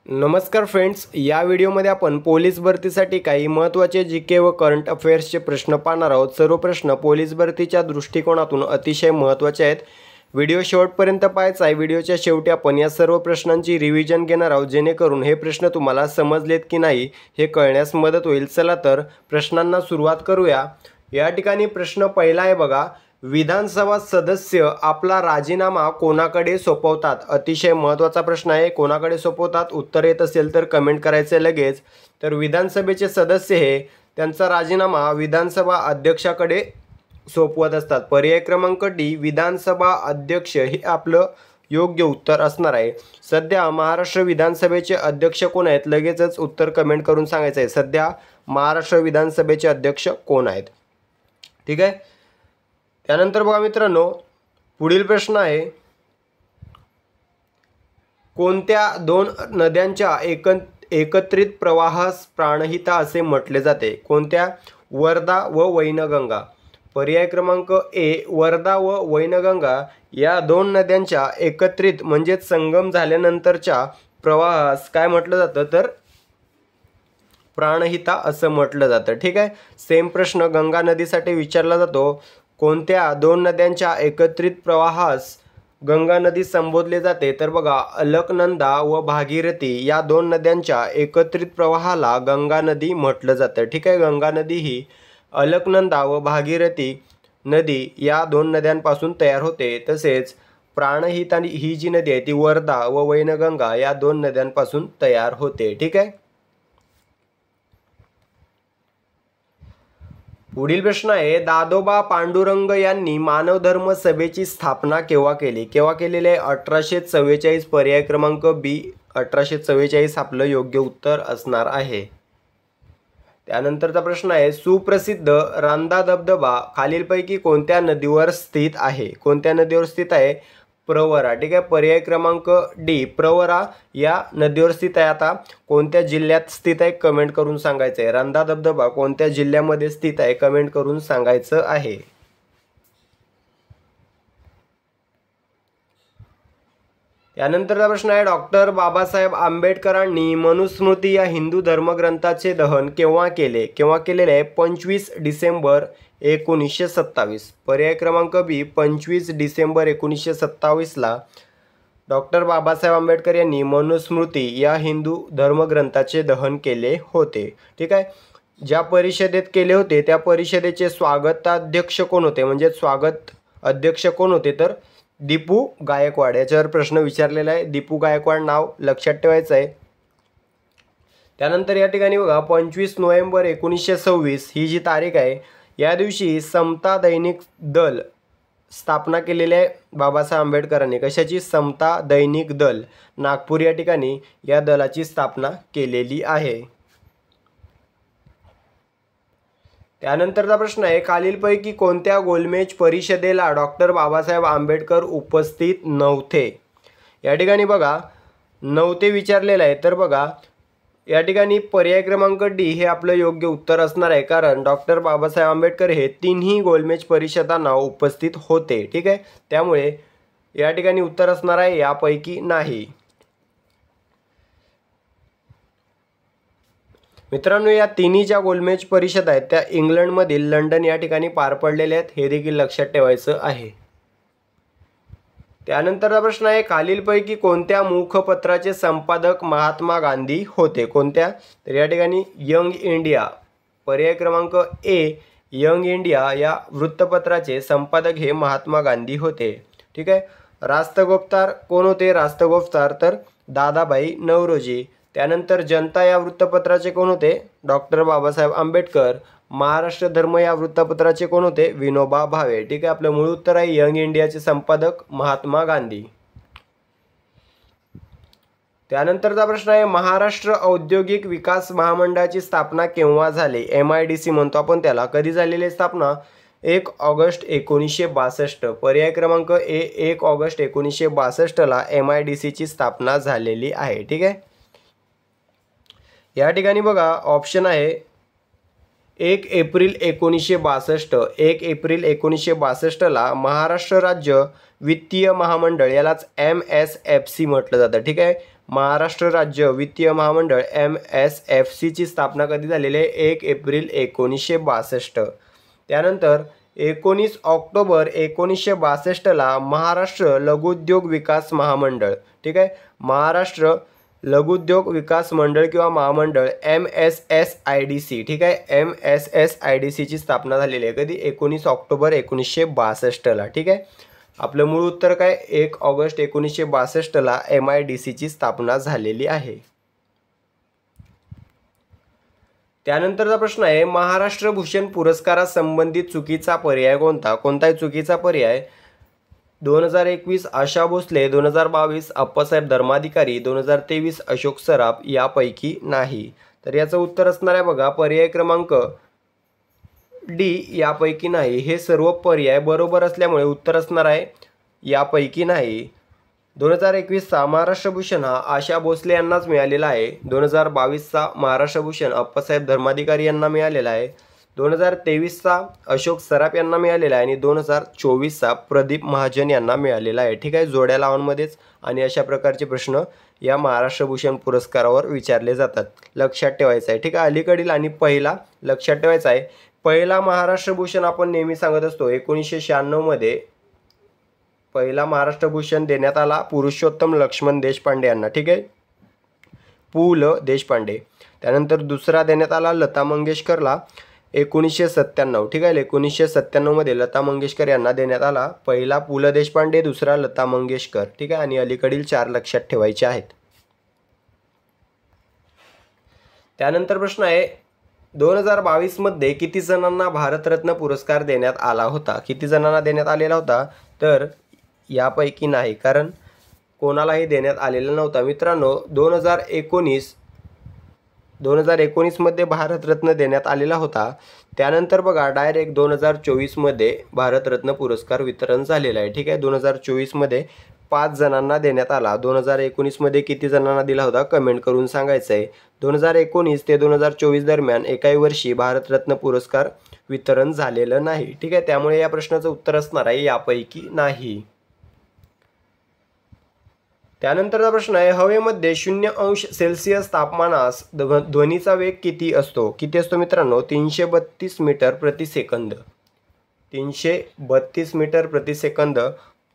नमस्कार फ्रेंड्स, या व्हिडिओमध्ये आपण पोलीस भरतीसाठी काही महत्त्वाचे जीके व करंट अफेअर्सचे प्रश्न पाहणार आहोत। सर्व प्रश्न पोलीस भरतीच्या दृष्टिकोनातून अतिशय महत्त्वाचे आहेत। व्हिडिओ शेवटपर्यंत पाहायचा आहे। व्हिडिओच्या शेवटी आपण या सर्व प्रश्नांची रिव्हिजन घेणार आहोत, जेणेकरून हे प्रश्न तुम्हाला समजलेत की नाही हे कळण्यास मदत होईल। चला तर प्रश्नांना सुरुवात करूया। या ठिकाणी प्रश्न पहिला आहे बघा, विधानसभा सदस्य आपला राजीनामा कोणाकडे सोपवतात? अतिशय महत्त्वाचा प्रश्न आहे। कोणाकडे सोपवतात? उत्तर येत असेल तर कमेंट करायचे लगेच। तर विधानसभेचे सदस्य हे त्यांचा राजीनामा विधानसभा अध्यक्षाकडे सोपवत असतात। पर्याय क्रमांक डी, विधानसभा अध्यक्ष हे आपलं योग्य उत्तर असणार आहे। सध्या महाराष्ट्र विधानसभेचे अध्यक्ष कोण आहेत? लगेचच उत्तर कमेंट करून सांगायचं आहे। सध्या महाराष्ट्र विधानसभेचे अध्यक्ष कोण आहेत? ठीक आहे। त्यानंतर बघा मित्रांनो, पुढील प्रश्न आहे, कोणत्या दोन नद्यांच्या एकत्रित प्रवाहास प्राणहिता असे म्हटले जाते? कोणत्या? वर्धा व वैनगंगा। पर्याय क्रमांक ए, वर्धा व वैनगंगा या दोन नद्यांच्या एकत्रित म्हणजे संगम झाल्यानंतरच्या प्रवाहास काय म्हटलं जातं? तर प्राणहिता असं म्हटलं जातं। ठीक आहे। सेम प्रश्न गंगा नदीसाठी विचारला जातो। कोणत्या दोन नद्यांच्या एकत्रित प्रवाहास गंगा नदी संबोधले जाते? तर बघा, अलकनंदा व भागीरथी या दोन नद्यांच्या एकत्रित प्रवाहाला गंगा नदी म्हटलं जातं। ठीक आहे। गंगा नदी ही अलकनंदा व भागीरथी नदी या दोन नद्यांपासून तयार होते। तसेच प्राणहिता ही जी नदी आहे ती वर्धा व वैनगंगा या दोन नद्यांपासून तयार होते। ठीक आहे। पुढील प्रश्न आहे, दादोबा पांडुरंग यांनी मानव धर्म सभेची स्थापना केव्हा केली? केव्हा केलेली आहे? 1844। पर्याय क्रमांक बी, 1844 आपलं योग्य उत्तर असणार आहे। त्यानंतरचा प्रश्न आहे, सुप्रसिद्ध रंधा धबधबा खालीलपैकी कोणत्या नदीवर स्थित आहे? कोणत्या नदीवर स्थित आहे? प्रवरा। ठीक आहे। पर्याय क्रमांक डी, प्रवरा या नदीवर स्थित आहे। आता कोणत्या जिल्ह्यात स्थित आहे कमेंट करून सांगायचं आहे। रंधा धबधबा कोणत्या जिल्ह्यामध्ये स्थित आहे कमेंट करून सांगायचं आहे। त्यानंतरचा प्रश्न आहे, डॉक्टर बाबासाहेब आंबेडकरांनी मनुस्मृती या हिंदू धर्मग्रंथाचे दहन केव्हा केले? केव्हा केलेले आहे? 25 डिसेंबर 1927। पर्याय क्रमांक बी, 25 डिसेंबर 1927ला डॉक्टर बाबासाहेब आंबेडकर यांनी मनुस्मृती या हिंदू धर्मग्रंथाचे दहन केले होते। ठीक आहे। ज्या परिषदेत केले होते त्या परिषदेचे स्वागताध्यक्ष कोण होते? म्हणजे स्वागत अध्यक्ष कोण होते? तर दीपू गायकवाड। याच्यावर प्रश्न विचारलेला आहे। दीपू गायकवाड नाव लक्षात ठेवायचं आहे। त्यानंतर या ठिकाणी बघा, 25 नोव्हेंबर 1926 ही जी तारीख आहे, या दिवशी समता दैनिक दल स्थापना केलेली आहे बाबासाहेब आंबेडकरांनी। कशाची? समता दैनिक दल, नागपूर या ठिकाणी या दलाची स्थापना केलेली आहे। त्यानंतरचा प्रश्न आहे, खालीलपैकी कोणत्या गोलमेज परिषदेला डॉक्टर बाबासाहेब आंबेडकर उपस्थित नव्हते? या ठिकाणी बघा, नव्हते विचारलेलं आहे। तर बघा, या ठिकाणी पर्याय क्रमांक डी हे आपलं योग्य उत्तर असणार आहे, कारण डॉक्टर बाबासाहेब आंबेडकर हे तिन्ही गोलमेज परिषदांना उपस्थित होते। ठीक आहे। त्यामुळे या ठिकाणी उत्तर असणार आहे यापैकी नाही। मित्रांनो, या तिन्ही ज्या गोलमेज परिषद आहेत त्या इंग्लंडमधील लंडन या ठिकाणी पार पडलेल्या आहेत, हे देखील लक्षात ठेवायचं आहे। त्यानंतरचा प्रश्न आहे, खालीलपैकी कोणत्या मुखपत्राचे संपादक महात्मा गांधी होते? कोणत्या? तर या ठिकाणी यंग इंडिया। पर्याय क्रमांक ए, यंग इंडिया या वृत्तपत्राचे संपादक हे महात्मा गांधी होते। ठीक आहे। राष्ट्रगोपतार कोण होते? राष्ट्रगोपतार तर दादाभाई नौरोजी। त्यानंतर जनता या वृत्तपत्राचे कोण होते? डॉक्टर बाबासाहेब आंबेडकर। महाराष्ट्र धर्म या वृत्तपत्राचे कोण होते? विनोबा भावे। ठीक आहे। आपलं मूळ उत्तर आहे यंग इंडियाचे संपादक महात्मा गांधी। त्यानंतरचा प्रश्न आहे, महाराष्ट्र औद्योगिक विकास महामंडळाची स्थापना केव्हा झाली? MIDC म्हणतो आपण त्याला। कधी झालेली स्थापना? 1 ऑगस्ट 1962। पर्याय क्रमांक ए, 1 ऑगस्ट 1962ला MIDCची स्थापना झालेली आहे। ठीक आहे। या ठिकाणी बघा, ऑप्शन आहे 1 एप्रिल 1962। 1 एप्रिल 1962ला महाराष्ट्र राज्य वित्तीय महामंडळ यालाच MSFC म्हटलं जातं। ठीक आहे। महाराष्ट्र राज्य वित्तीय महामंडळ MSFCची स्थापना कधी झालेली आहे? 1 एप्रिल 1962. त्यानंतर 19 ऑक्टोबर 1962ला महाराष्ट्र लघुउद्योग विकास महामंडळ, ठीक आहे, महाराष्ट्र लघुउद्योग विकास मंडळ किंवा महामंडळ MSSIDC, ठीक आहे, MSSIDCची स्थापना झालेली आहे कधी? 19 ऑक्टोबर 1962ला, ठीक आहे. आपलं मूळ उत्तर काय? 1 ऑगस्ट 1962ला MIDCची स्थापना झालेली आहे. त्यानंतरचा प्रश्न आहे, महाराष्ट्र भूषण पुरस्कारासंबंधित चुकीचा पर्याय कोणता? कोणता आहे चुकीचा पर्याय? 2021 आशा भोसले, 2022 अप्पासाहेब धर्माधिकारी, 2023 अशोक सराफ यापैकी नाही. तर याचं उत्तर असणार आहे बघा पर्याय क्रमांक डी, यापैकी नाही. हे सर्व पर्याय बरोबर असल्यामुळे उत्तर असणार आहे यापैकी नाही. 2021चा महाराष्ट्र भूषण हा आशा भोसले यांनाच मिळालेला आहे. 2022चा महाराष्ट्र भूषण अप्पासाहेब धर्माधिकारी यांना मिळालेला आहे. 2023चा अशोक सराफ यांना मिळालेला आहे आणि 2024चा प्रदीप महाजन यांना मिळालेला आहे. ठीक आहे, जोड्या लावूनमध्येच आणि अशा प्रकारचे प्रश्न या महाराष्ट्र भूषण पुरस्कारावर विचारले जातात. लक्षात ठेवायचं आहे. ठीक आहे, अलीकडील आणि पहिला लक्षात ठेवायचा आहे. पहिला महाराष्ट्र भूषण आपण नेहमी सांगत असतो 1996 मध्ये पहिला महाराष्ट्र भूषण देण्यात आला पुरुषोत्तम लक्ष्मण देशपांडे यांना. ठीक आहे, पु ल देशपांडे. त्यानंतर दुसरा देण्यात आला लता मंगेशकरला 1997. ठीक आहे, 1997 मध्ये लता मंगेशकर यांना देण्यात आला. पहिला पु ल देशपांडे, दुसरा लता मंगेशकर. ठीक आहे, आणि अलीकडील 4 लक्षात ठेवायचे आहेत. त्यानंतर प्रश्न आहे 2022 मध्ये किती जणांना भारतरत्न पुरस्कार देण्यात आला होता? किती जणांना देण्यात आलेला होता? तर यापैकी नाही, कारण कोणालाही देण्यात आलेला नव्हता. मित्रांनो 2019 मध्ये भारतरत्न देण्यात आलेला होता. त्यानंतर बघा डायरेक्ट 2024 मध्ये भारतरत्न पुरस्कार वितरण झालेला आहे. ठीक आहे, 2024 मध्ये 5 जणांना देण्यात आला. 2019 मध्ये किती जणांना दिला होता कमेंट करून सांगायचं आहे. 2019 ते 2024 दरम्यान एकाही वर्षी भारतरत्न पुरस्कार वितरण झालेलं नाही. ठीक आहे, त्यामुळे या प्रश्नाचं उत्तर असणार आहे यापैकी नाही. त्यानंतरचा प्रश्न आहे हवेमध्ये 0°C तापमानास ध्वनीचा वेग किती असतो? किती असतो मित्रांनो? 332 मीटर प्रति सेकंद. 332 मीटर प्रति सेकंद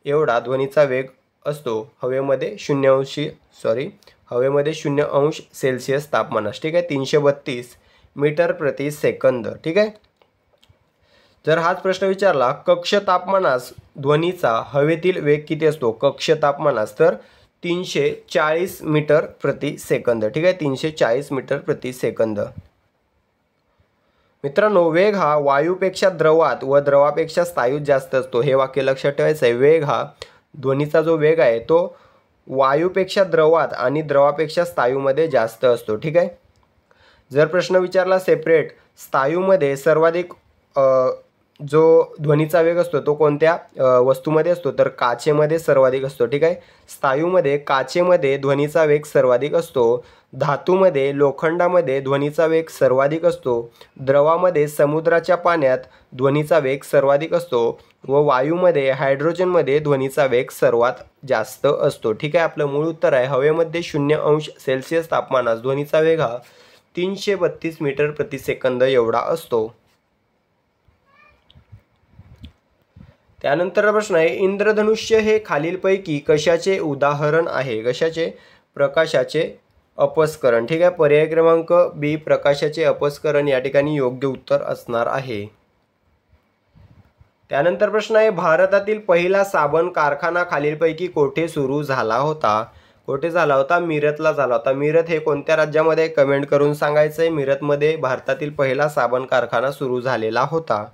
एवढा ध्वनीचा वेग असतो हवेमध्ये 0°C तापमानास. ठीक आहे, 332 मीटर प्रति सेकंद. ठीक आहे, जर हाच प्रश्न विचारला कक्ष तापमानास ध्वनीचा हवेतील वेग किती असतो कक्ष तापमानास, तर 340 मीटर प्रति सेकंद. ठीक आहे, 340 मीटर प्रति सेकंद. मित्रांनो वेग हा वायूपेक्षा द्रवात व द्रवापेक्षा स्थायूत जास्त असतो. हे वाक्य लक्षात ठेवायचं आहे. वेग हा ध्वनीचा जो वेग आहे तो वायूपेक्षा द्रवात आणि द्रवापेक्षा स्थायूमध्ये जास्त असतो. ठीक आहे, जर प्रश्न विचारला सेपरेट स्थायूमध्ये सर्वाधिक जो ध्वनीचा वेग असतो तो कोणत्या वस्तूमध्ये असतो, तर काचेमध्ये सर्वाधिक असतो. ठीक आहे, स्थायूमध्ये काचेमध्ये ध्वनीचा वेग सर्वाधिक असतो. धातूमध्ये लोखंडामध्ये ध्वनीचा वेग सर्वाधिक असतो. द्रवामध्ये समुद्राच्या पाण्यात ध्वनीचा वेग सर्वाधिक असतो व वायूमध्ये हायड्रोजनमध्ये ध्वनीचा वेग सर्वात जास्त असतो. ठीक आहे, आपलं मूळ उत्तर आहे हवेमध्ये 0°C तापमानास ध्वनीचा वेग हा 332 मीटर प्रति सेकंद एवढा असतो. त्यानंतर प्रश्न आहे इंद्रधनुष्य हे खालीलपैकी कशाचे उदाहरण आहे? कशाचे? प्रकाशाचे अपस्करण. ठीक आहे, पर्याय क्रमांक बी प्रकाशाचे अपस्करण या ठिकाणी योग्य उत्तर असणार आहे. त्यानंतर प्रश्न आहे भारतातील पहिला साबण कारखाना खालीलपैकी कोठे सुरू झाला होता? कोठे झाला होता? मिरतला झाला होता. मिरत हे कोणत्या राज्यामध्ये? कमेंट करून सांगायचं आहे. मिरतमध्ये भारतातील पहिला साबण कारखाना सुरू झालेला होता.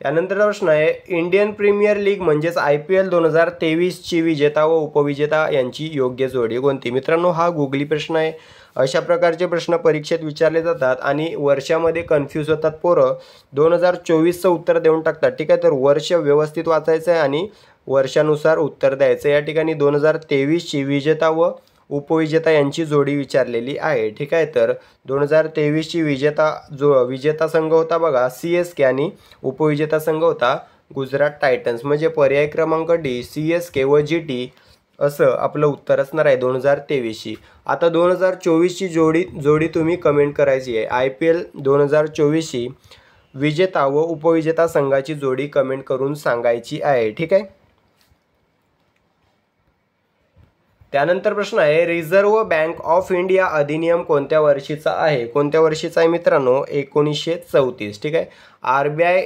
त्यानंतर प्रश्न आहे इंडियन प्रीमियर लीग म्हणजेच IPL 2023ची विजेता व उपविजेता यांची योग्य जोडी कोणती? मित्रांनो हा गुगली प्रश्न आहे. अशा प्रकारचे प्रश्न परीक्षेत विचारले जातात आणि वर्षामध्ये कन्फ्यूज होतात पोरं. 2024चं उत्तर देऊन टाकतात. ठीक आहे, तर वर्ष व्यवस्थित वाचायचं आहे आणि वर्षानुसार उत्तर द्यायचं. या ठिकाणी 2023ची विजेता व उपविजेता यांची जोडी विचारलेली आहे. ठीक आहे, तर 2023ची विजेता संघ होता बघा CSK आणि उपविजेता संघ होता गुजरात टायटन्स. म्हणजे पर्याय क्रमांक डी CSK व GT असं आपलं उत्तर असणार आहे 2023ची. आता 2024ची जोडी तुम्ही कमेंट करायची आहे. IPL 2024ची विजेता व उपविजेता संघाची जोडी कमेंट करून सांगायची आहे. ठीक आहे. त्यानंतर प्रश्न आहे, रिझर्व्ह बँक ऑफ इंडिया अधिनियम कोणत्या वर्षीचा आहे? कोणत्या वर्षीचा आहे मित्रांनो? 1934. ठीक आहे. RBI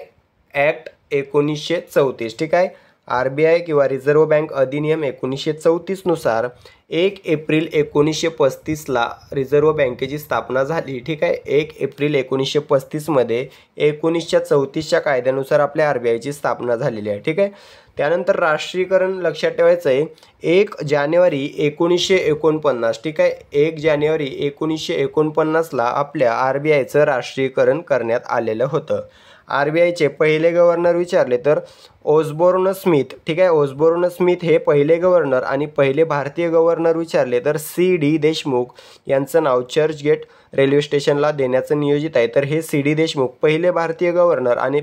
act 1934. ठीक आहे. RBI किंवा रिझर्व्ह बँक अधिनियम 1934 नुसार 1 एप्रिल 1935ला रिझर्व्ह बँकेची स्थापना झाली. ठीक आहे. 1 एप्रिल 1935 मध्ये 1934च्या कायद्यानुसार आपल्या RBIची स्थापना झालेली आहे. ठीक आहे. त्यानंतर राष्ट्रीयकरण लक्षात ठेवायचं आहे 1 जानेवारी 1949. ठीक आहे. 1 जानेवारी 1949ला आपल्या RBIचं राष्ट्रीयकरण करण्यात आलेलं होतं. RBIचे पहिले गव्हर्नर विचारले तर ओसबोर्न स्मिथ. ठीक आहे. ओसबोर्न स्मिथ हे पहिले गव्हर्नर आणि पहिले भारतीय गव्हर्नर विचारले तर CD देशमुख यांचं नाव चर्चगेट रेल्वे स्टेशनला देण्याचं नियोजित आहे. तर हे CD देशमुख पहिले भारतीय गव्हर्नर आणि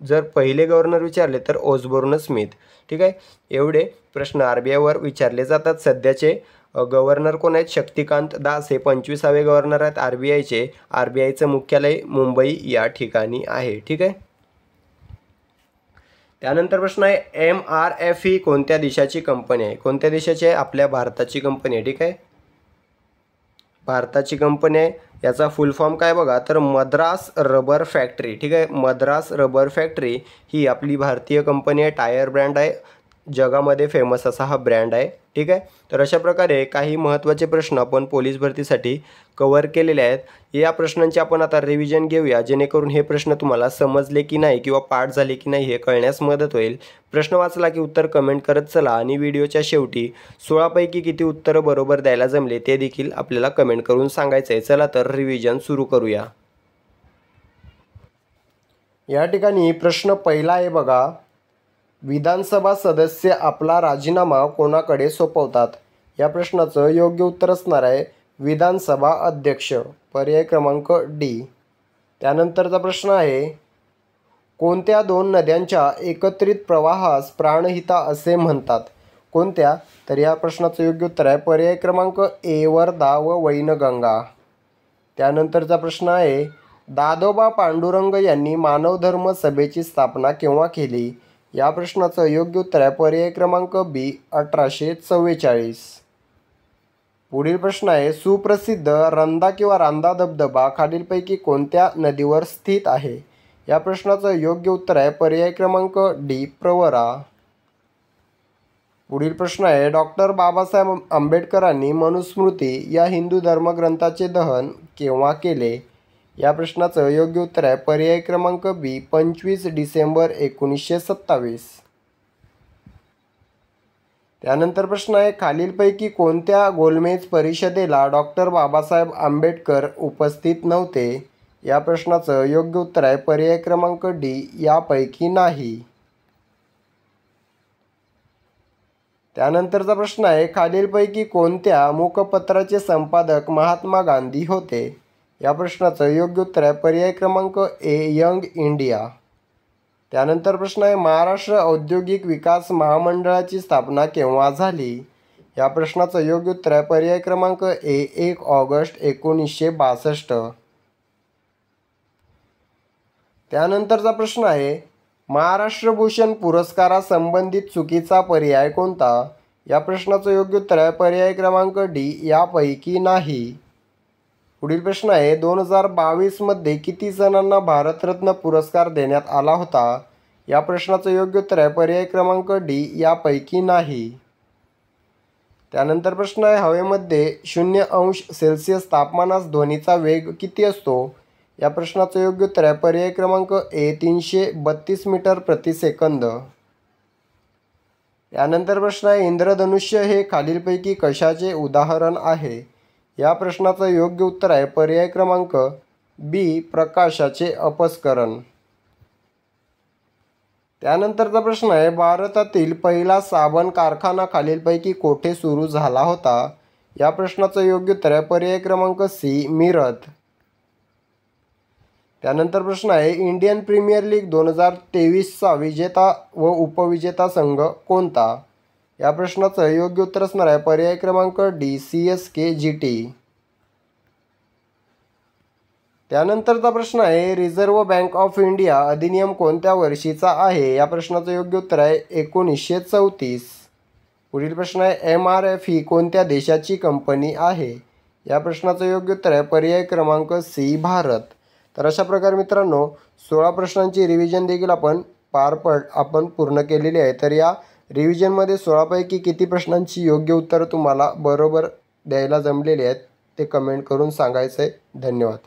जर पहिले गव्हर्नर विचारले तर ओसबोर्न स्मिथ. ठीक आहे. एवढे प्रश्न RBIवर विचारले जातात. सध्याचे गव्हर्नर कोण आहेत? शक्तिकांत दास हे 25वे गव्हर्नर आहेत RBIचे. RBIचं मुख्यालय मुंबई या ठिकाणी आहे. ठीक आहे. त्यानंतर प्रश्न आहे, MRF ही कोणत्या देशाची कंपनी आहे? कोणत्या देशाची आहे? आपल्या भारताची कंपनी आहे. ठीक आहे. भारताची कंपनी आहे. याचा फुल फॉर्म काय बघा तर मद्रास रबर फॅक्टरी. ठीक आहे. मद्रास रबर फॅक्टरी ही आपली भारतीय कंपनी आहे. टायर ब्रँड आहे. जगामध्ये फेमस असा हा ब्रँड आहे. ठीक आहे. तर अशा प्रकारे काही महत्त्वाचे प्रश्न आपण पोलीस भरतीसाठी कव्हर केलेले आहेत. या प्रश्नांची आपण आता रिव्हिजन घेऊया, जेणेकरून हे प्रश्न तुम्हाला समजले की नाही किंवा पाठ झाले की नाही हे कळण्यास मदत होईल. प्रश्न वाचला की उत्तर कमेंट करत चला आणि व्हिडिओच्या शेवटी 16 पैकी किती उत्तरं बरोबर द्यायला जमले ते देखील आपल्याला कमेंट करून सांगायचं आहे. चला तर रिव्हिजन सुरू करूया. या ठिकाणी प्रश्न पहिला आहे बघा, विधानसभा सदस्य आपला राजीनामा कोणाकडे सोपवतात? या प्रश्नाचं योग्य उत्तर असणार आहे विधानसभा अध्यक्ष. पर्याय क्रमांक D. त्यानंतरचा प्रश्न आहे, कोणत्या 2 नद्यांच्या एकत्रित प्रवाहास प्राणहिता असे म्हणतात? कोणत्या? तर या प्रश्नाचं योग्य उत्तर आहे पर्याय क्रमांक A वर्धा व वैनगंगा. त्यानंतरचा प्रश्न आहे, दादोबा पांडुरंग यांनी मानवधर्म सभेची स्थापना केव्हा केली? या प्रश्नाचं योग्य उत्तर आहे पर्याय क्रमांक B 1844. पुढील प्रश्न आहे, सुप्रसिद्ध रंधा किंवा रांधा धबधबा खालीलपैकी कोणत्या नदीवर स्थित आहे? या प्रश्नाचं योग्य उत्तर आहे पर्याय क्रमांक D प्रवरा. पुढील प्रश्न आहे, डॉक्टर बाबासाहेब आंबेडकरांनी मनुस्मृती या हिंदू धर्मग्रंथाचे दहन केव्हा केले? या प्रश्नाचं योग्य उत्तर आहे पर्याय क्रमांक B 25 डिसेंबर 1927. त्यानंतर प्रश्न आहे, खालीलपैकी कोणत्या गोलमेज परिषदेला डॉक्टर बाबासाहेब आंबेडकर उपस्थित नव्हते? या प्रश्नाचं योग्य उत्तर आहे पर्याय क्रमांक D यापैकी नाही. त्यानंतरचा प्रश्न आहे, खालीलपैकी कोणत्या मुखपत्राचे संपादक महात्मा गांधी होते? या प्रश्नाचं योग्य उत्तर आहे पर्याय क्रमांक A यंग इंडिया. त्यानंतर प्रश्न आहे, महाराष्ट्र औद्योगिक विकास महामंडळाची स्थापना केव्हा झाली? या प्रश्नाचं योग्य उत्तर आहे पर्याय क्रमांक A 1 ऑगस्ट 1962. त्यानंतरचा प्रश्न आहे, महाराष्ट्र भूषण पुरस्कारासंबंधित चुकीचा पर्याय कोणता? या प्रश्नाचं योग्य उत्तर आहे पर्याय क्रमांक D यापैकी नाही. पुढील प्रश्न आहे, 2022 मध्ये किती जणांना भारतरत्न पुरस्कार देण्यात आला होता? या प्रश्नाचं योग्य उत्तर आहे पर्याय क्रमांक D यापैकी नाही. त्यानंतर प्रश्न आहे, हवेमध्ये 0°C तापमानास ध्वनीचा वेग किती असतो? या प्रश्नाचं योग्य उत्तर आहे पर्याय क्रमांक A 332 मीटर प्रति सेकंद. यानंतर प्रश्न आहे, इंद्रधनुष्य हे खालीलपैकी कशाचे उदाहरण आहे? या प्रश्नाचं योग्य उत्तर आहे पर्याय क्रमांक B प्रकाशाचे अपस्करण. त्यानंतरचा प्रश्न आहे, भारतातील पहिला साबण कारखाना खालीलपैकी कोठे सुरू झाला होता? या प्रश्नाचं योग्य उत्तर आहे पर्याय क्रमांक C मिरज. त्यानंतर प्रश्न आहे, इंडियन प्रीमियर लीग 2023चा विजेता व उपविजेता संघ कोणता? या प्रश्नाचं योग्य उत्तर असणार आहे पर्याय क्रमांक डी CSKGT. त्यानंतरचा प्रश्न आहे रिझर्व्ह बँक ऑफ इंडिया अधिनियम कोणत्या वर्षीचा आहे? या प्रश्नाचं योग्य उत्तर आहे 1934. पुढील प्रश्न आहे MRF ही कोणत्या देशाची कंपनी आहे? या प्रश्नाचं योग्य उत्तर आहे पर्याय क्रमांक C भारत. तर अशा प्रकारे मित्रांनो 16 प्रश्नांची रिव्हिजन देखील आपण पूर्ण केलेली आहे. तर या रिव्हिजनमध्ये 16 पैकी किती प्रश्नांची योग्य उत्तरं तुम्हाला बरोबर द्यायला जमलेली आहेत ते कमेंट करून सांगायचं आहे. धन्यवाद.